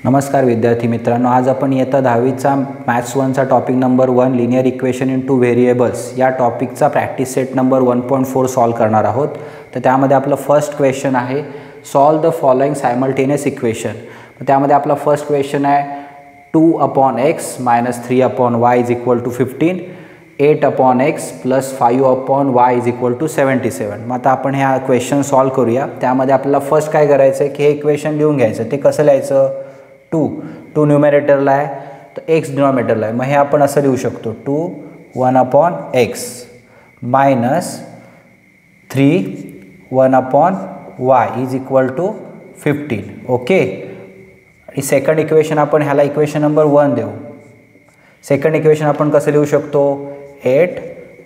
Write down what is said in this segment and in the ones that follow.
नमस्कार विद्यार्थी मित्रांनो, आज आपण इयत्ता 10वीचा मॅथ्स 1चा topic number 1 linear equation in two variables या टॉपिकचा प्रॅक्टिस सेट नंबर 1.4 सॉल्व करणार आहोत। तर त्यामध्ये आपलं फर्स्ट क्वेश्चन आहे solve the following simultaneous equation. त्यामध्ये आपला फर्स्ट क्वेश्चन आहे 2/x - 3/y = 15, 8/x + 5/y = 77। मग आता आपण ह्या क्वेश्चन सॉल्व करूया। त्यामध्ये आपल्याला फर्स्ट काय करायचं आहे की हे इक्वेशन लिहून घ्यायचं। ते कसं लिहायचं? 2 न्यूमरेटरला आहे तर x डिनॉमिनेटरला आहे। मग हे आपण असं लिहू शकतो 2 1/x - 3 1/y = 15। ओके, आणि सेकंड इक्वेशन आपण ह्याला इक्वेशन नंबर 1 देऊ। सेकंड इक्वेशन आपण कसं लिहू शकतो? 8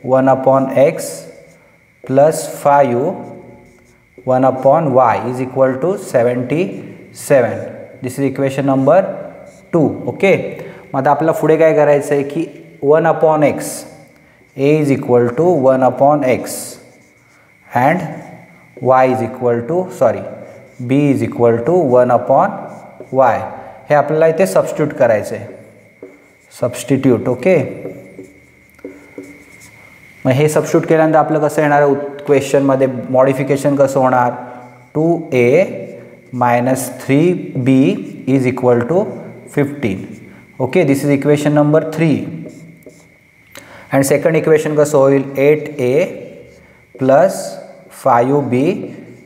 1/x + 5 1/y = 77। This is equation number 2। Okay, मग आता आपल्याला पुढे काय करायचं आहे की 1/x a = 1/x and y b = 1/y हे आपल्याला इथे सबस्टिट्यूट करायचं आहे। सबस्टिट्यूट। ओके, मग हे सबस्टिट्यूट केल्यानंतर आपलं कसं येणार? क्वेश्चनमध्ये मॉडिफिकेशन कसं होणार? 2a - 3b = 15। Okay, this is equation number 3। And second equation कसं होईल? 8a + 5b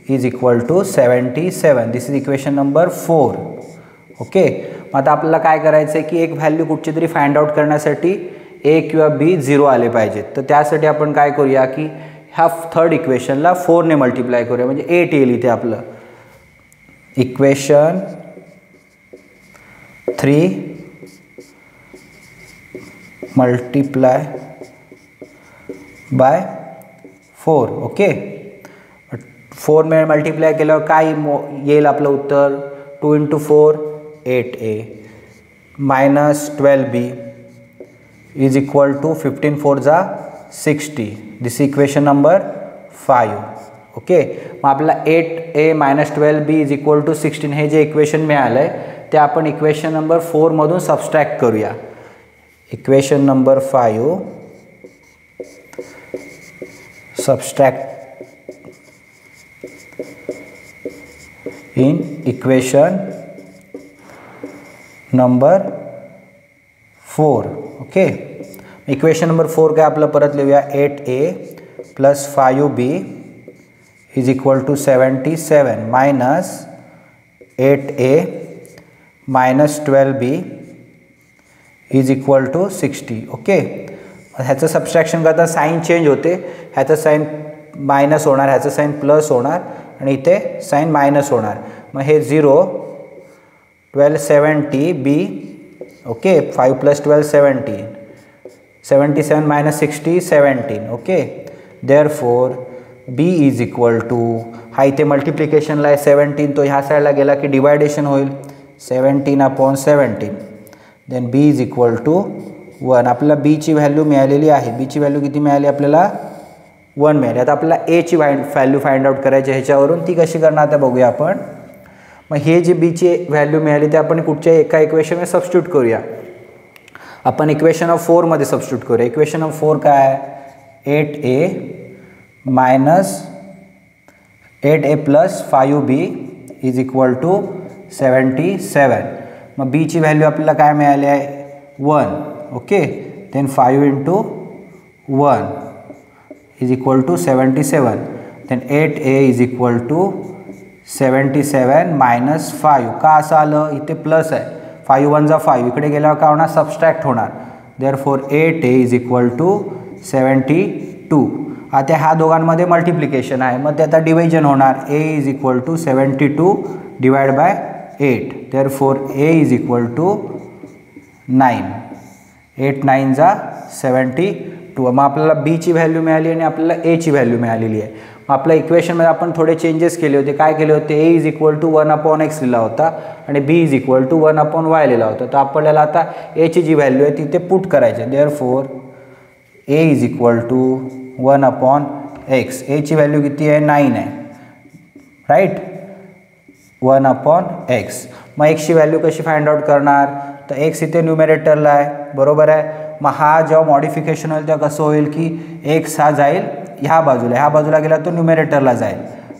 = 77। This is equation number 4। Okay, मग आता आपल्याला काय करायचं आहे की एक व्हॅल्यू कुठची तरी फाइंड आउट करण्यासाठी a किंवा b 0 आले पाहिजेत। तर त्यासाठी आपण काय करूया की ह्या थर्ड इक्वेशनला 4 ने मल्टिप्लाय करूया, म्हणजे 8 येईल इथे आपलं। इक्वेशन 3 × 4। ओके, 4 ने मल्टिप्लाय केल्यावर काय येईल आपलं उत्तर? 2 × 4 8a - 12b = 15 4 जा 60। दिस इक्वेशन नंबर 5। ओके, मग आपल्याला 8a - 12b = 16 हे जे इक्वेशन मिळालं आहे ते आपण इक्वेशन नंबर 4 मधून सबस्ट्रॅक्ट करूया। Equation number 5 subtract in equation number 4। Okay, equation number 4 काय आपलं परत लिहूया? 8a + 5b = 77 - 8a - 12b = 60। Okay, ह्याचं सबस्ट्रॅक्शन करता साईन चेंज होते। ह्याचं साईन मायनस होणार, ह्याचं साईन प्लस होणार आणि इथे साईन मायनस होणार। मग हे 0 12 70b। Okay, 5 + 12 17 77 - 60 17। Okay, therefore b = हा इथे मल्टिप्लिकेशनला आहे 17, तो ह्या साईडला गेला की डिवायडेशन होईल 17/17। Then b = 1। आपल्याला b ची व्हॅल्यू मिळालेली आहे। b ची व्हॅल्यू किती मिळाली आपल्याला? 1 मिळाली। आता आपल्याला a ची व्हॅल्यू फाइंड आउट करायची ह्याच्यावरून। ती कशी करणार ते बघूया आपण। मग हे जे b ची व्हॅल्यू मिळाली ते आपण कुठच्या एका इक्वेशनमध्ये सबस्टिट्यूट करूया। आपण इक्वेशन ऑफ 4 मध्ये सबस्टिट्यूट करूया। इक्वेशन ऑफ 4 काय? 8a + 5b = 77। मग b ची व्हॅल्यू आपल्याला काय मिळाली आहे? 1। Okay, then 5 × 1 = 77। Then 8a = 77 - 5। का असं आलं? इथे प्लस आहे, 5 1 जा 5, इकडे गेल्यावर काय होणार? सबस्ट्रॅक्ट होणार। Therefore 8a = 72। आता ह्या दोघांमध्ये मल्टिप्लिकेशन आहे, मग ते आता डिव्हिजन होणार। a = 72 / 8। Therefore a = 9। 8 9 जा 72। मग आपल्याला b ची व्हॅल्यू मिळाली आणि आपल्याला a ची व्हॅल्यू मिळालेली आहे। मग आपल्या इक्वेशनमध्ये आपण थोडे चेंजेस केले होते। काय केले होते? a = 1/x लिहिला होता आणि b = 1/y लिहिला होता। तर आपल्याला आता a ची जी व्हॅल्यू आहे ती ते पुट करायची आहे। Therefore a = 1/x। a ची व्हॅल्यू किती आहे? 9 आहे, राईट। 1/x। मग एक्सची व्हॅल्यू कशी फाइंड आउट करणार, तर एक्स इथे न्यूमरेटरला आहे, बरोबर आहे. मग हा जेव्हा मॉडिफिकेशन होईल तेव्हा कसं होईल की एक्स हा जाईल ह्या बाजूला गेला तो न्यूमरेटरला जाईल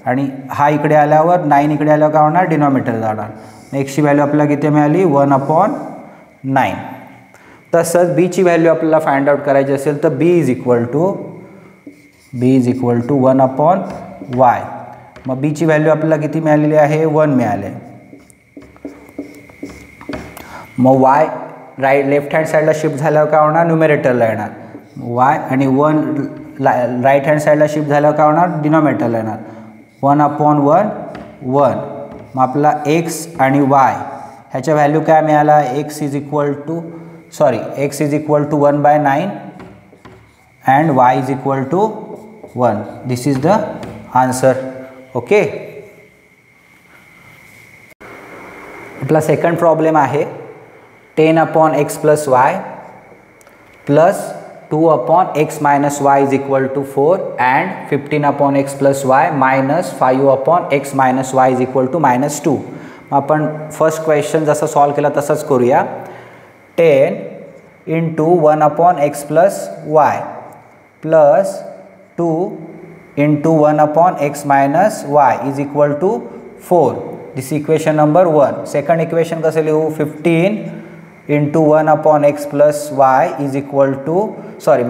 आणि हा इकडे आल्यावर 9 इकडे आल्यावर काय होणार, डिनॉमिनेटर जाणार. एक्सची व्हॅल्यू आपल्याला किती मिळाली, 1/9. तसंच बीची व्हॅल्यू आपल्याला फाइंड आउट करायची असेल तर बी इज इक्वल टू 1/y. मग बीची व्हॅल्यू आपल्याला किती मिळालेली आहे, 1 मिळाले. मग y लेफ्ट हँड साईडला शिफ्ट झाल्यावर काय होणार, न्यूमरेटरला येणार y, आणि 1 राईट हँड साईडला शिफ्ट झाल्यावर काय होणार, डिनॉमिनेटरला येणार 1/1. मग आपला x आणि y ह्याच्या व्हॅल्यू काय मिळाला, x is equal to 1/9 and y is equal to 1. This is the answer. Okay. आपला सेकंड प्रॉब्लेम आहे 10/x plus y plus 2/x minus y is equal to 4 and 15/x plus y minus 5/x minus y is equal to -2. आपण first question जसं solve केला तसंच करूया. 10 into 1/x plus y plus 2 into 1/x minus y is equal to 4. This equation number 1. Second equation कसे लिहू, 15 into 1/x plus y is equal to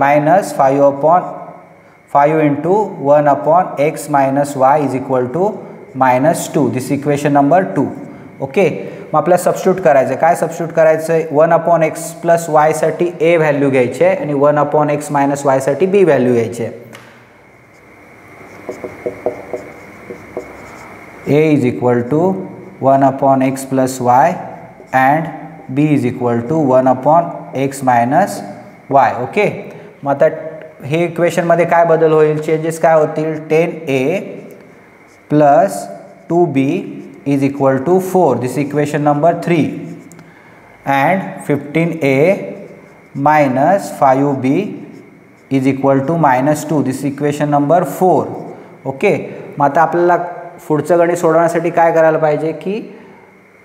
minus 5 into 1/x minus y is equal to -2. This equation number 2. Okay. मग आपल्याला substitute करायचं आहे. काय substitute करायचं आहे, 1/x plus Y साठी ए व्हॅल्यू घ्यायची आहे आणि 1/x मायनस वाय साठी बी व्हॅल्यू घ्यायची आहे. A is equal to 1/x plus y and B is equal to 1/x minus y. Okay. मग आता हे इक्वेशनमध्ये काय बदल होईल, चेंजेस काय होतील, 10a plus 2b is equal to 4. This equation number 3 and 15a minus 5b is equal to -2. This equation number 4. Okay. मग आता आपल्याला पुढचं गणित सोडवण्यासाठी काय करायला पाहिजे की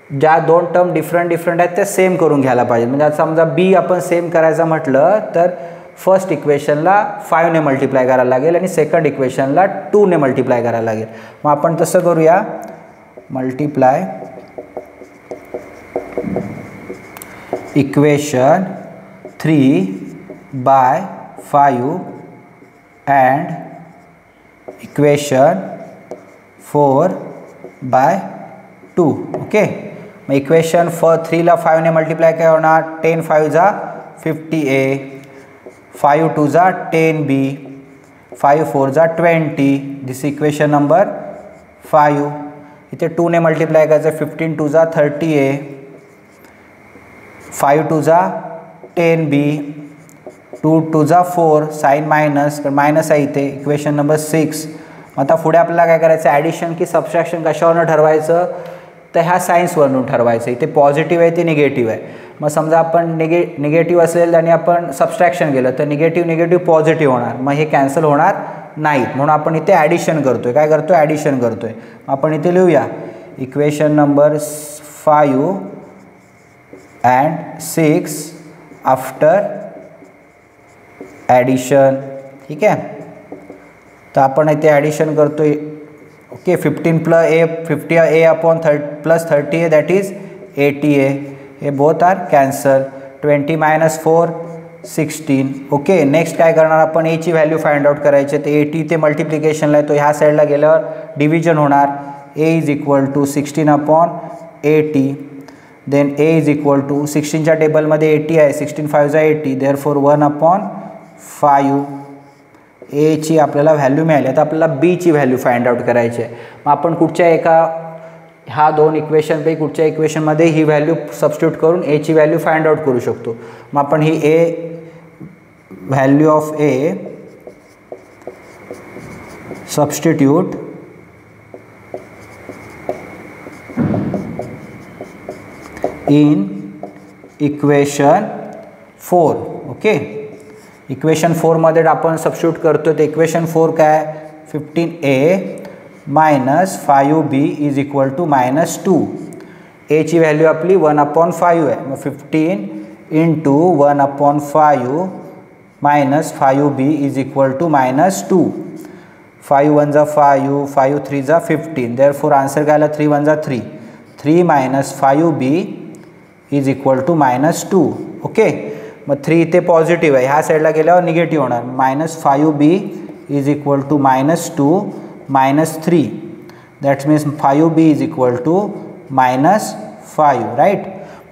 ज्या दोन टर्म डिफरंट आहेत त्या सेम करून घ्यायला पाहिजे. म्हणजे आता समजा बी आपण सेम करायचं म्हटलं तर फर्स्ट इक्वेशनला 5 ने मल्टिप्लाय करायला लागेल आणि सेकंड इक्वेशनला 2 ने मल्टिप्लाय करायला लागेल. मग आपण तसं करूया, multiply equation 3 by 5 and equation 4 by 2. Okay. मग इक्वेशन 3 ला 5 ने मल्टिप्लाय काय होणार, 10 5 जा 50a, 5 2 जा 10b, 5 4 जा 20. दिस इक्वेशन नंबर 5. इथे 2 ने मल्टिप्लाय करायचं, 15 2 जा 30a, 5 2 जा 10b, 2 2 जा 4, साइन मायनस मायनस आहे इथे, इक्वेशन नंबर 6. आता पुढे आपल्याला काय करायचं, ॲडिशन की सबट्रॅक्शन कशावरून ठरवायचं, तर ह्या सायन्सवरून ठरवायचं. इथे पॉझिटिव्ह आहे ते निगेटिव्ह आहे. मग समजा आपण निगेटिव्ह असेल आणि आपण सबट्रॅक्शन केलं तर निगेटिव्ह पॉझिटिव्ह होणार, मग हे कॅन्सल होणार नाहीत. म्हणून आपण इथे ॲडिशन करतोय. काय करतोय, ॲडिशन करतोय. आपण इथे लिहूया equation number 5 and 6 after addition. ठीक आहे. तर आपण इथे ॲडिशन करतोय. Okay. 50a upon 30a that is 80a. हे both are cancel. 20 - 4 16. Okay. Next काय करणार आपण, एची व्हॅल्यू फाइंड आउट करायची. तर 80 ते मल्टिप्लिकेशनला आहे, तो ह्या साईडला गेल्यावर डिव्हिजन होणार. a is equal to 16/80. Then a is equal to 16च्या टेबलमध्ये 80 आहे, 16 5 जा 80, देअरफॉर 1/5. एची आपल्याला व्हॅल्यू मिळाली. आता आपल्याला बीची व्हॅल्यू फाइंड आउट करायची आहे. मग आपण कुठच्या एका ह्या दोन इक्वेशनपैकी कुठच्या इक्वेशनमध्ये ही व्हॅल्यू सबस्टिट्यूट करून एची व्हॅल्यू फाइंड आउट करू शकतो. मग आपण ही value of A substitute in equation 4. Okay. Equation 4 मध्ये आपण सबस्टिट्यूट करतो. तर इक्वेशन 4 काय, 15a minus 5b is equal to -2. एची व्हॅल्यू आपली 1/5 आहे. मग 15 into 1/5 minus 5b is equal to -2. 5 1 जा 5, 5 3 जा 15. देअरफॉर आन्सर काय आला 3 1 जा 3. 3 minus 5b is equal to -2. Okay. मग 3 इथे पॉझिटिव्ह आहे, ह्या साईडला गेल्यावर निगेटिव्ह होणार. -5b is equal to -2 -3. That's means 5b is equal to -5. Right.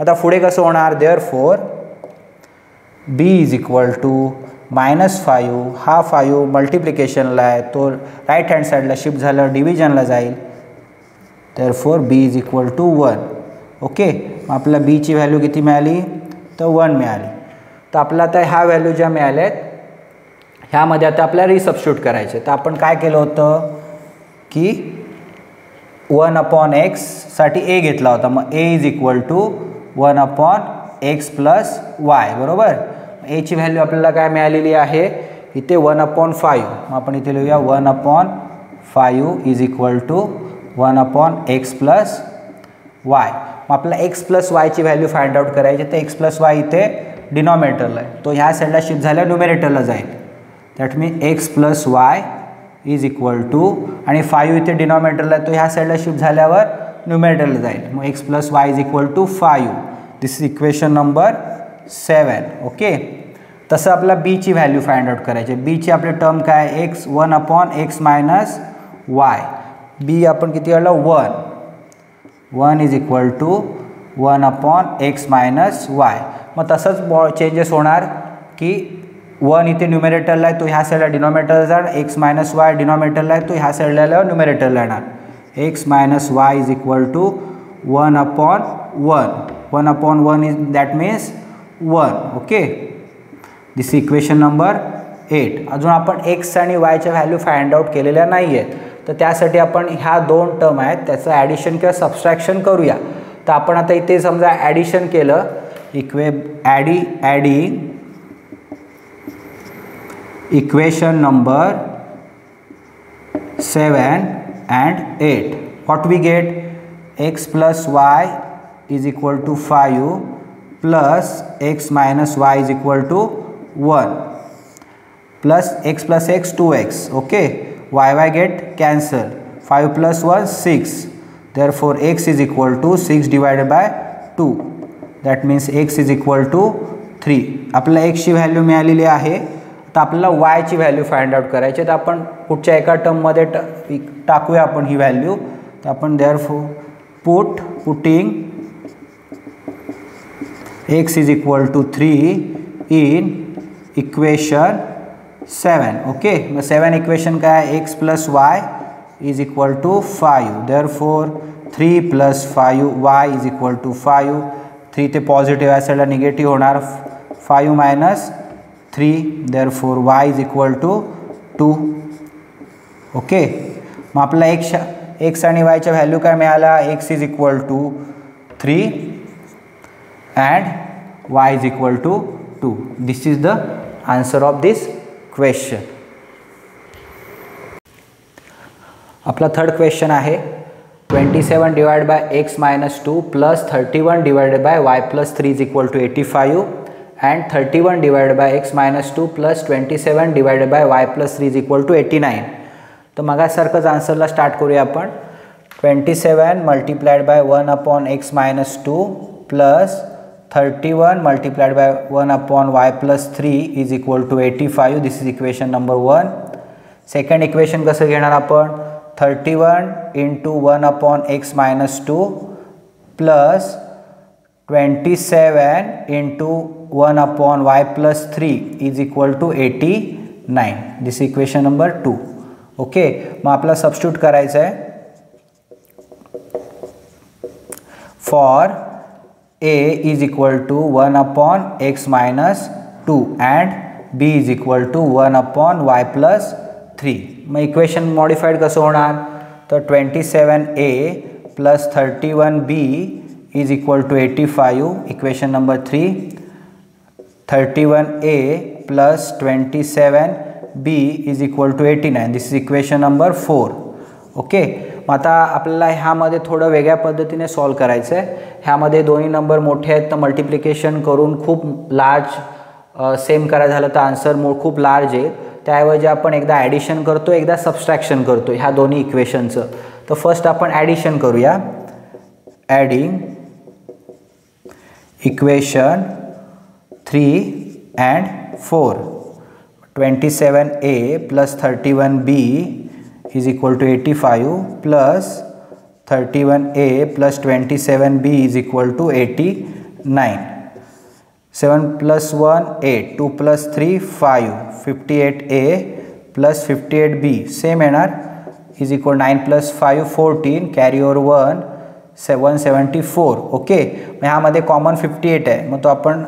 आता पुढे कसं होणार. Therefore b is equal to -5. हा 5 मल्टिप्लिकेशनला आहे, तो राईट हँड साईडला शिफ्ट झाल्यावर डिव्हिजनला जाईल. Therefore b is equal to 1. Okay. मग आपल्याला बीची व्हॅल्यू किती मिळाली तर 1 मिळाली. तर आपल्याला आता ह्या व्हॅल्यू ज्या मिळाल्या आहेत ह्यामध्ये आता आपल्याला रिसबस्टिट्यूट करायचे. तर आपण काय केलं होतं की 1/x साठी a घेतला होता. मग a is equal to 1/x plus y. बरोबर. एची व्हॅल्यू आपल्याला काय मिळालेली आहे इथे 1/5. मग आपण इथे लिहूया 1/5 is equal to 1/x plus y. मग आपल्याला x प्लस वायची व्हॅल्यू फाइंड आउट करायची. तर x प्लस वाय इथे डिनॉमिनेटरला आहे, तो ह्या साईडला शिफ्ट झाल्या न्यूमरेटरला जाईल. That mean x plus y is equal to, आणि 5 इथे डिनॉमिनेटरला आहे, तो ह्या साईडला शिफ्ट झाल्यावर न्यूमरेटरला जाईल. मग x plus y is equal to 5. This is equation number 7. Okay. तसं आपला बीची व्हॅल्यू फाइंड आउट करायची. बीची आपली टर्म काय x 1/x मायनस वाय. बी आपण किती काढलं 1. 1 is equal to 1/x minus y. मग तसंच चेंजेस होणार की 1 इथे न्यूमरेटरला आहे, तो ह्या साईडला डिनॉमिनेटरला जाणार. x मायनस वाय डिनॉमिनेटरला आहे, तो ह्या साईडला आल्यावर न्यूमरेटरला येणार. x minus y is equal to 1/1. 1/1 is that means 1. Okay. This equation number 8. अजून आपण x आणि yच्या व्हॅल्यू फाइंड आउट केलेल्या नाही आहेत, तर त्यासाठी आपण ह्या 2 टर्म आहेत त्याचं ॲडिशन किंवा सबस्ट्रॅक्शन करूया. तर आपण आता इथे समजा ॲडिशन केलं. Adding equation number 7 and 8. What we get? x plus y is equal to 5 plus x minus y is equal to 1 plus x 2x. Okay. y get cancel. 5 plus 1 6. Therefore x is equal to 6 divided by 2. That means x is equal to 3. आपल्याला x ची value मिळालेली आहे. तर आपल्याला y ची value find out करायची. तर आपण पुढच्या एका टर्ममध्ये टाकूया आपण ही व्हॅल्यू. तर आपण therefore putting x is equal to 3 in equation 7. Okay. मग 7 इक्वेशन काय आहे x plus y is equal to 5. Therefore 3 plus 5 y is equal to 5. 3 ते पॉझिटिव्ह आहे, साईडला निगेटिव्ह होणार. 5 minus 3. Therefore y is equal to 2. Okay. मग आपला x आणि y च्या व्हॅल्यू काय मिळाला. x is equal to 3 and y is equal to 2. This is the answer of this question. आपला थर्ड क्वेश्चन आहे 27 divide by x minus 2 plus 31 divided by y plus 3 is equal to 85 and 31 divided by x minus 2 plus 27 divided by y plus 3 is equal to 89. तर मगासारखंच आन्सरला start करूया आपण. 27 multiplied by 1/x minus 2 plus 31 multiplied by 1/y plus 3 is equal to 85. This is equation number 1. Second equation कसं घेणार आपण. 31 into 1/x minus 2 plus 27 into 1/y plus 3 is equal to 89. This is equation number 2. Okay. मग आपला substitute करायचं आहे. For a is equal to 1/x minus 2 and b is equal to 1/y plus 3. मग equation modified कसं होणार. तर 27a plus 31b is equal to 85. Equation number 3. 31a plus 27b is equal to 89. This is equation number 4. Okay. मग आता आपल्याला ह्यामध्ये थोडं वेगळ्या पद्धतीने सॉल्व करायचं आहे. ह्यामध्ये दोन्ही नंबर मोठे आहेत तर मल्टिप्लिकेशन करून खूप लार्ज सेम करायचं झालं तर आन्सर खूप लार्ज येईल. त्याऐवजी आपण एकदा ॲडिशन करतो एकदा सबस्ट्रॅक्शन करतो ह्या दोन्ही इक्वेशनचं. तर फर्स्ट आपण ॲडिशन करूया. Adding equation 3 and 4. 27a plus 31b is equal to 85 plus 31a plus 27b is equal to 89. 7 plus 1 8, 2 plus 3 5, 58a plus 58b same येणार is equal 9 plus 5 14, carry over 1 174. Okay, मग ह्यामध्ये common 58 आहे मग तो आपण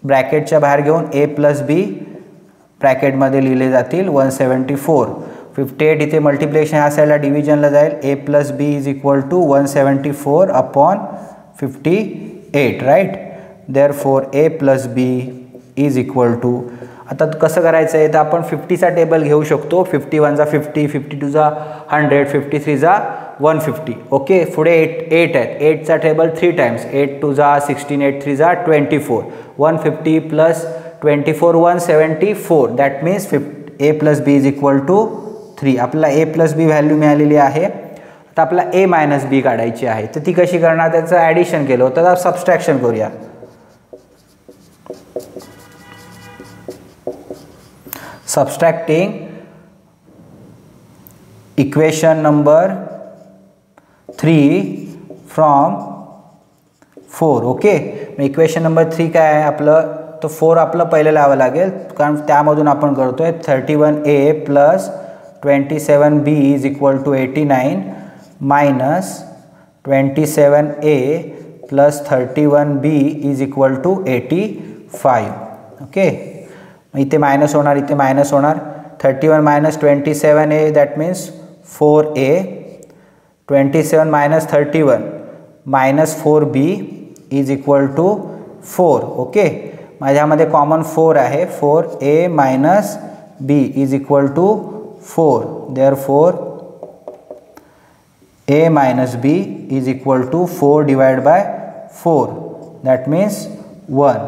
ब्रॅकेटच्या बाहेर घेऊन a प्लस बी ब्रॅकेटमध्ये लिहिले जातील 174. 58 इथे मल्टिप्लिकेशन ह्या साईडला डिव्हिजनला जाईल. a plus B is equal to 174 upon 58 right. Therefore a plus B is equal to, आता कसं करायचं आहे तर आपण 50चा टेबल घेऊ शकतो. 51 जा 50, 52 जा 100, 53 जा 150. ओके, पुढे 8 आहेत. 8चा टेबल 3 टाइम्स. 8 2 जा 16, 8 3 जा 24. 150 plus 24 174. That means a plus B is equal to 3. आपल्याला a प्लस बी व्हॅल्यू मिळालेली आहे. आता आपल्याला a मायनस बी काढायची आहे तर ती कशी करणार, त्याचं ॲडिशन केलं होतं तर सबस्ट्रॅक्शन करूया. Subtracting equation number 3 from 4. Okay, मग इक्वेशन नंबर 3 काय आहे आपलं, तो 4 आपलं पहिलं लावावं लागेल कारण त्यामधून आपण करतोय. 31a plus 27b is equal to 89 minus 27a plus 31b is equal to 85. Okay, इथे मायनस होणार इथे मायनस होणार. 31 minus 27a that means 4a. 27 minus 31 minus 4b is equal to 4. Okay, माझ्यामध्ये कॉमन 4 आहे. 4a minus b is equal to 4. Therefore a minus b is equal to 4 divide by 4 that means 1.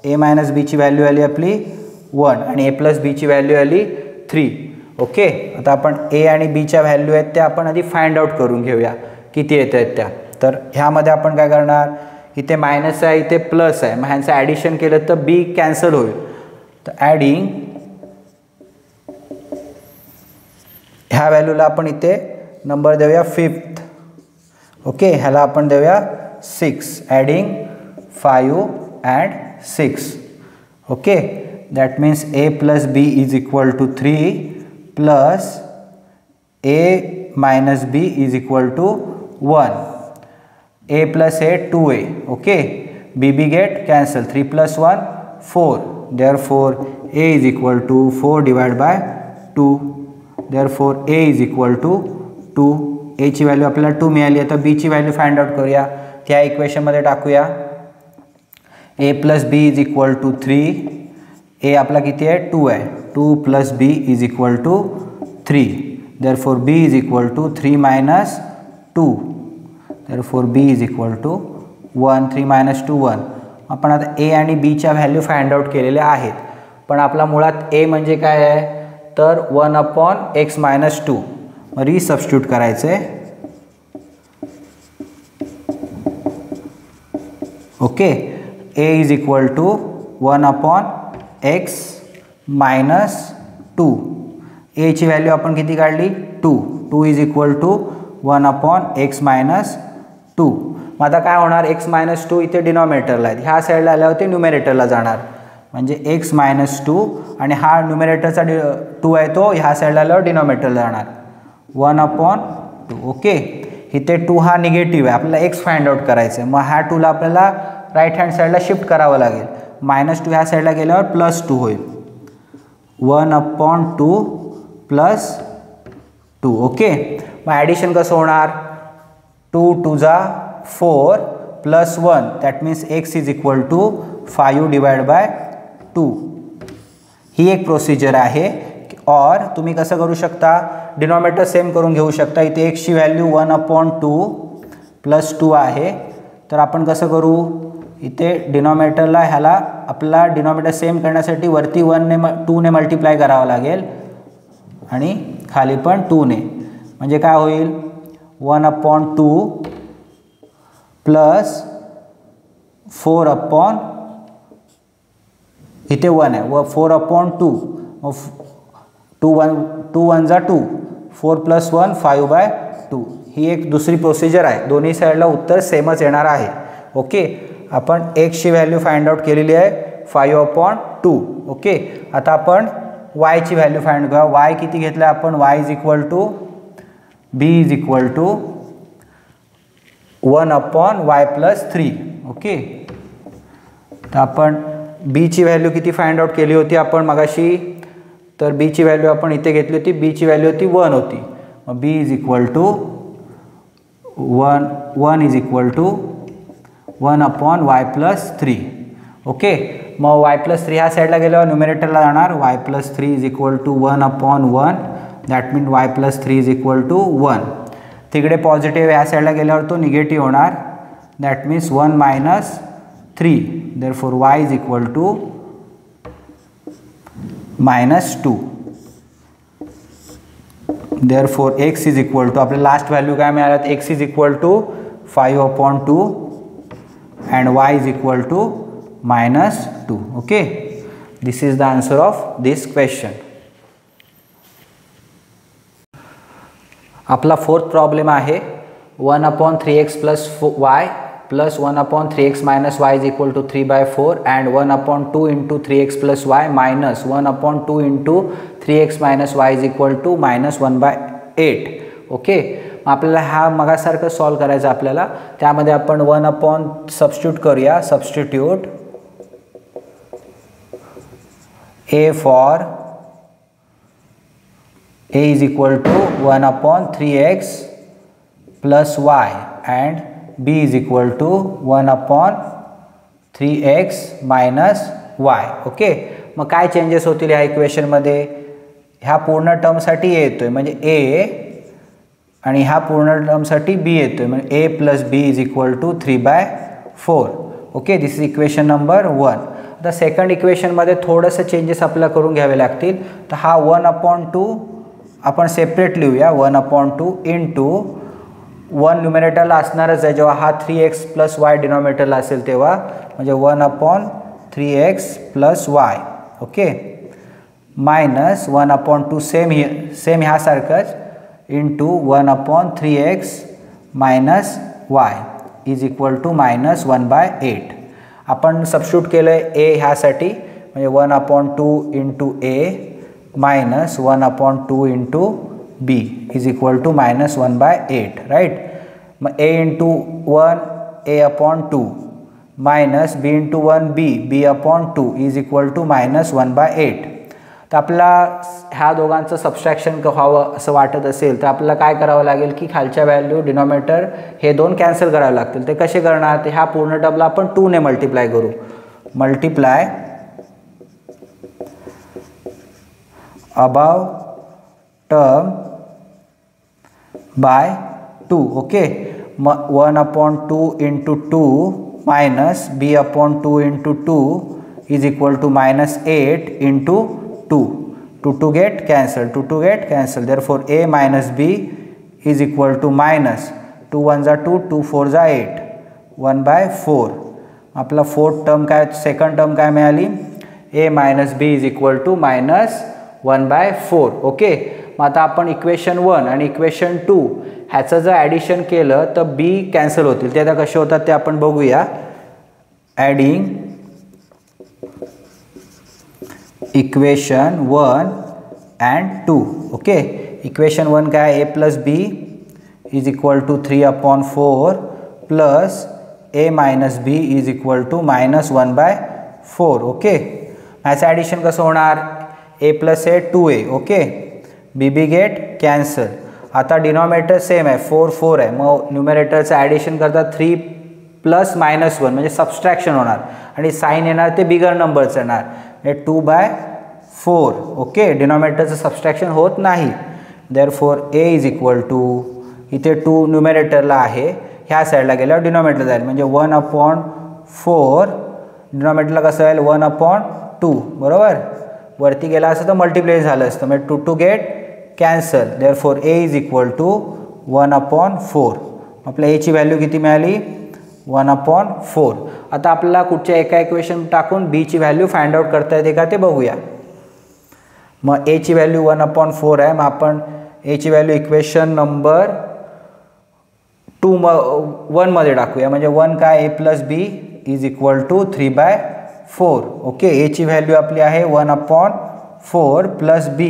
a minus b ची value आली आपली 1 आणि a plus बी ची value आली 3. Okay, आता आपण a आणि b च्या व्हॅल्यू आहेत त्या आपण आधी फाइंड आउट करून घेऊया किती येत आहेत त्या. तर ह्यामध्ये आपण काय करणार, इथे मायनस आहे इथे प्लस आहे, मग ह्यांचं ॲडिशन केलं तर b कॅन्सल होईल. तर ॲडिंग ह्या व्हॅल्यूला आपण इथे नंबर देऊया 5th. ओके, ह्याला आपण देऊया 6. Adding 5 and 6. Okay, that means a plus b is equal to 3 plus a minus b is equal to 1. a plus a 2a. Okay, b get cancel. 3 plus 1 4. Therefore a is equal to 4 divided by 2. Therefore a is equal to 2. a ची value आपल्याला 2 मिळाली. आता b ची value find out करूया. त्या इक्वेशनमध्ये टाकूया. a plus b is equal to 3. a आपला किती आहे 2 आहे. 2 plus b is equal to 3. Therefore b is equal to 3 minus 2. Therefore b is equal to 1. 3 minus 2 1. आपण आता a आणि b च्या व्हॅल्यू फाइंड आउट केलेल्या आहेत. पण आपला मुळात a म्हणजे काय आहे तर 1 अपॉन x मायनस 2. रिसबस्टिट्यूट करायचं आहे. Okay, a is equal to 1 upon x minus 2. a ची व्हॅल्यू आपण किती काढली 2. 2 is equal to 1 upon x minus 2. मग आता काय होणार, x minus 2 इथे डिनॉमिनेटरला आहे, ह्या साईडला आल्यावर ते न्यूमरेटरला जाणार म्हणजे x minus 2 आणि हा न्यूमरेटरचा 2 आहे तो ह्या साईडला आल्यावर डिनॉमिनेटरला जाणार 1 upon 2. ओके, इथे 2 हा निगेटिव्ह आहे, आपल्याला x फाइंड आउट करायचं आहे. मग ह्या 2ला आपल्याला राईट हँड साईडला शिफ्ट करावं लागेल. -2 ह्या साईडला गेल्यावर +2 होईल. 1 upon 2 प्लस 2. ओके, मग ॲडिशन कसं होणार, 2 2 जा 4 plus 1 that means x is equal to 5 divide by 2. ही एक प्रोसिजर आहे. और तुम्ही कसं करू शकता, डिनॉमिनेटर सेम करून घेऊ शकता. इथे एक्सची व्हॅल्यू 1/2 + 2 आहे. तर आपण कसं करू, इथे डिनॉमिनेटरला ह्याला आपला डिनॉमिनेटर सेम करण्यासाठी वरती 2 ने मल्टिप्लाय करावं लागेल आणि खाली पण 2 ने. म्हणजे काय होईल 1/2 + 4 इथे 1 आहे व 4/2 2 1 जा 2 4 + 1 5/2. ही एक दुसरी प्रोसिजर आहे. दोन्ही साईडला उत्तर सेमच येणार आहे. ओके, आपण एक्सची व्हॅल्यू फाइंड आउट केलेली आहे 5/2. ओके, आता आपण वायची व्हॅल्यू फाइंड करूया. वाय किती घेतलं आपण, y = b = 1/y + 3. ओके, तर आपण बीची व्हॅल्यू किती फाइंड आउट केली होती आपण मगाशी, तर बीची व्हॅल्यू आपण इथे घेतली होती. बीची व्हॅल्यू होती 1 होती. मग b = 1 = 1/y + 3. ओके, मग y + 3 ह्या साईडला गेल्यावर न्यूमरेटरला जाणार. y + 3 = 1/1. That mean y + 3 = 1. तिकडे पॉझिटिव्ह ह्या साईडला गेल्यावर तो निगेटिव्ह होणार. That means 1 - 3. Therefore y = -2. Therefore x = आपल्या लास्ट व्हॅल्यू काय मिळाल्यात, x = 5/2 and y = -2. Okay, this is the answer of this question. आपला फोर्थ प्रॉब्लेम आहे 1/3x + y + 1/3x - y = 3/4 and 1/2 × 3x + y minus 1/2 × 3x - y = -1/8. Okay, आपल्याला हा मगासारखं solve करायचं आपल्याला. त्यामध्ये आपण 1 सबस्टिट्यूट करूया. Substitute a for a = 1/3x + y and b = 1/3x - y. Okay, मग काय चेंजेस होतील ह्या इक्वेशनमध्ये, ह्या पूर्ण टर्मसाठी a येतोय म्हणजे a आणि ह्या पूर्ण टर्मसाठी b येतोय म्हणजे a + b = 3/4. Okay, this is equation number 1. आता सेकंड इक्वेशनमध्ये थोडंसं चेंजेस आपल्याला करून घ्यावे लागतील. तर हा 1/2 आपण सेपरेट लिहूया. 1/2 × 1 न्यूमरेटरला असणारच आहे जेव्हा हा 3x + y डिनॉमिनेटरला असेल तेव्हा, म्हणजे 1/3x + y. Okay, minus 1/2 same ह्यासारखंच इंटू 1/3x - y = -1/8. आपण सबस्टिट्यूट केलं आहे a ह्यासाठी म्हणजे 1/2 × a minus 1/2 × b = -1/8. राईट, मग a × 1 a/2 minus b × 1 b/2 = -1/8. तर आपल्याला ह्या दोघांचं सबस्ट्रॅक्शन व्हावं असं वाटत असेल तर आपल्याला काय करावं लागेल की खालच्या व्हॅल्यू डिनॉमिनेटर हे 2 कॅन्सल करावे लागतील. ते कसे करणार, तर ह्या पूर्ण टर्मला आपण 2 ने मल्टिप्लाय करू. Multiply above term by 2. Okay, 1/2 × 2 minus b/2 × 2 is equal to -8 × 2. 2 get cancelled, 2 get cancelled. Therefore a minus b is equal to -2 1 जा 2 2 4 जा 8 1/4. आपला फोर्थ टर्म काय, सेकंड टर्म काय मिळाली, a minus b is equal to -1/4. Okay, मग आता आपण equation 1 आणि इक्वेशन 2 ह्याचं जर ॲडिशन केलं तर b कॅन्सल होतील. ते आता कसे होतात ते आपण बघूया. Adding equation 1 and 2. Okay, equation 1 काय, a + b is equal to 3/4 plus a minus b is equal to -1/4. Okay, ह्याचं ॲडिशन कसं होणार, a + a 2a. Okay, b get cancel. आता डिनॉमिनेटर सेम आहे 4 4 आहे, मग न्यूमरेटरचं ॲडिशन करता 3 + -1 म्हणजे सबस्ट्रॅक्शन होणार आणि साईन येणार ते बिगर नंबरचं येणार 2/4. ओके, डिनॉमिनेटरचं सबस्ट्रॅक्शन होत नाही. Therefore A is equal to, इथे 2 न्यूमरेटरला आहे, ह्या साईडला गेल्यावर डिनॉमिनेटर जाईल म्हणजे 1/4, डिनॉमिनेटरला कसं जाईल 1/2, बरोबर. वरती गेला असतं तर मल्टिप्लाय झालं असतं म्हणजे 2 to get cancel. Therefore A is equal to 1/4. आपल्या एची व्हॅल्यू किती मिळाली 1/4. आता आपल्याला कुठच्या एका इक्वेशन टाकून बीची व्हॅल्यू फाइंड आउट करता येते का ते बघूया. मग एची व्हॅल्यू 1/4 आहे, मग आपण एची व्हॅल्यू इक्वेशन नंबर 1 मध्ये टाकूया. म्हणजे 1 काय, A plus B is equal to 3/4. Okay, एची व्हॅल्यू आपली आहे 1/4 plus B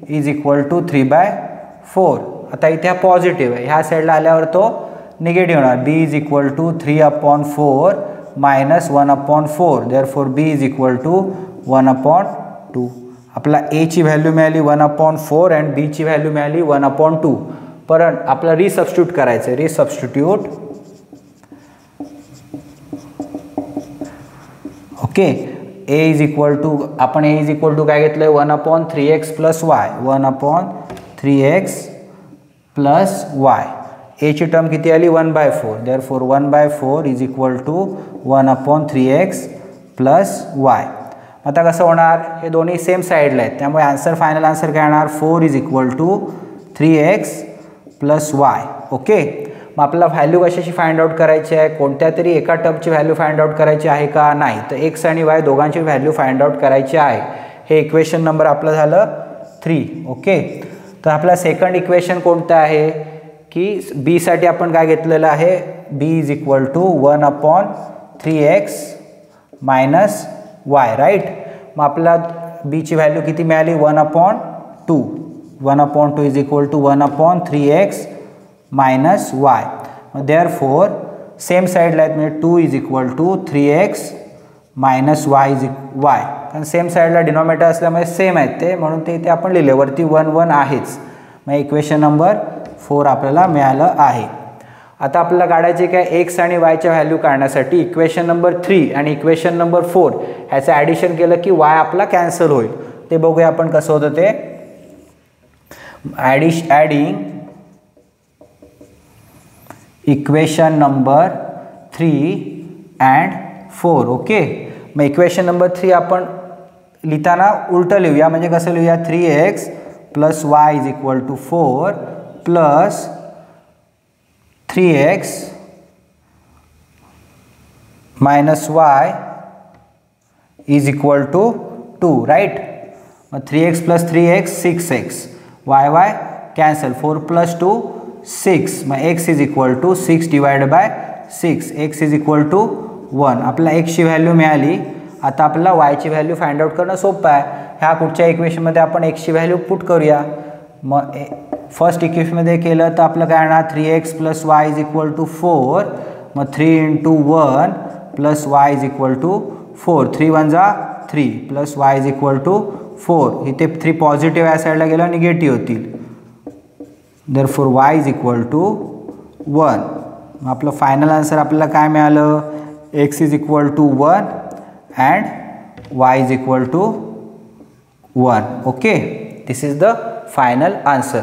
is equal to 3/4. आता इथे हा पॉझिटिव्ह आहे, ह्या साईडला आल्यावर तो निगेटिव्ह होणार. B is equal to 3/4 minus 1/4. Therefore B is equal to 1/2. आपला एची व्हॅल्यू मिळाली 1/4 अँड बीची व्हॅल्यू मिळाली 1/2. परत आपला रिसबस्टिट्यूट करायचं, resubstitute. Okay, A is equal to, आपण ए इज इक्वल टू काय घेतलं आहे 1/3x plus y, 1/3x plus y. एची टर्म किती आली 1/4. Therefore 1/4 is equal to 1/3x plus y. आता कसं होणार, हे दोन्ही सेम साईडला आहेत त्यामुळे आन्सर, फायनल आन्सर काय येणार 4 is equal to 3x plus y. Okay, मग आपल्याला व्हॅल्यू कशाची फाइंड आउट करायची आहे, कोणत्या तरी एका टर्मची व्हॅल्यू फाइंड आउट करायची आहे का, नाही तर एक्स आणि वाय दोघांची व्हॅल्यू फाइंड आउट करायची आहे. हे इक्वेशन नंबर आपलं झालं 3. ओके, तर आपला सेकंड इक्वेशन कोणतं आहे की बी साठी आपण काय घेतलेलं आहे, B is equal to 1/3x minus y, right. मग आपला बीची व्हॅल्यू किती मिळाली 1/2. 1/2 is equal to 1/3x minus y. Therefore same साईडला आहेत म्हणजे 2 is equal to 3x minus y is y. कारण सेम साईडला डिनॉमिनेटर असल्यामुळे सेम आहेत ते, म्हणून ते इथे आपण लिहिले, वरती 1 आहेच. मग इक्वेशन नंबर 4 आपल्याला मिळालं आहे. आता आपल्याला काढायचे काय, एक्स आणि वायच्या व्हॅल्यू काढण्यासाठी इक्वेशन नंबर 3 आणि इक्वेशन नंबर 4 ह्याचं ॲडिशन केलं की वाय आपला कॅन्सल होईल. ते बघूया आपण कसं होतं ते. Adding equation number 3 and 4. Okay, मग इक्वेशन नंबर 3 आपण लिहिताना उलटं लिहूया. म्हणजे कसं लिहूया, 3x plus y is equal to 4 plus 3x minus y is equal to 2, right. मग 3x plus 3x 6x, Y cancel, 4 plus 2 6. मग x is equal to 6 divide by 6, x is equal to 1. आपल्याला एक्सची value मिळाली. आता आपल्याला वायची value find out करणं सोपं आहे. ह्या कुठच्या इक्वेशनमध्ये आपण एक्सची व्हॅल्यू पुट करूया. मग फर्स्ट इक्वेशनमध्ये केलं तर आपलं काय येणार 3x plus y is equal to 4. मग 3 × 1 plus y is equal to 4. 3 × 1 = 3 plus y is equal to 4. इथे 3 पॉझिटिव्ह या साईडला गेलं निगेटिव्ह होतील. Therefore y is equal to 1. मग आपलं फायनल आन्सर आपल्याला काय मिळालं, x is equal to 1 and y is equal to 1. Okay, this is the final answer.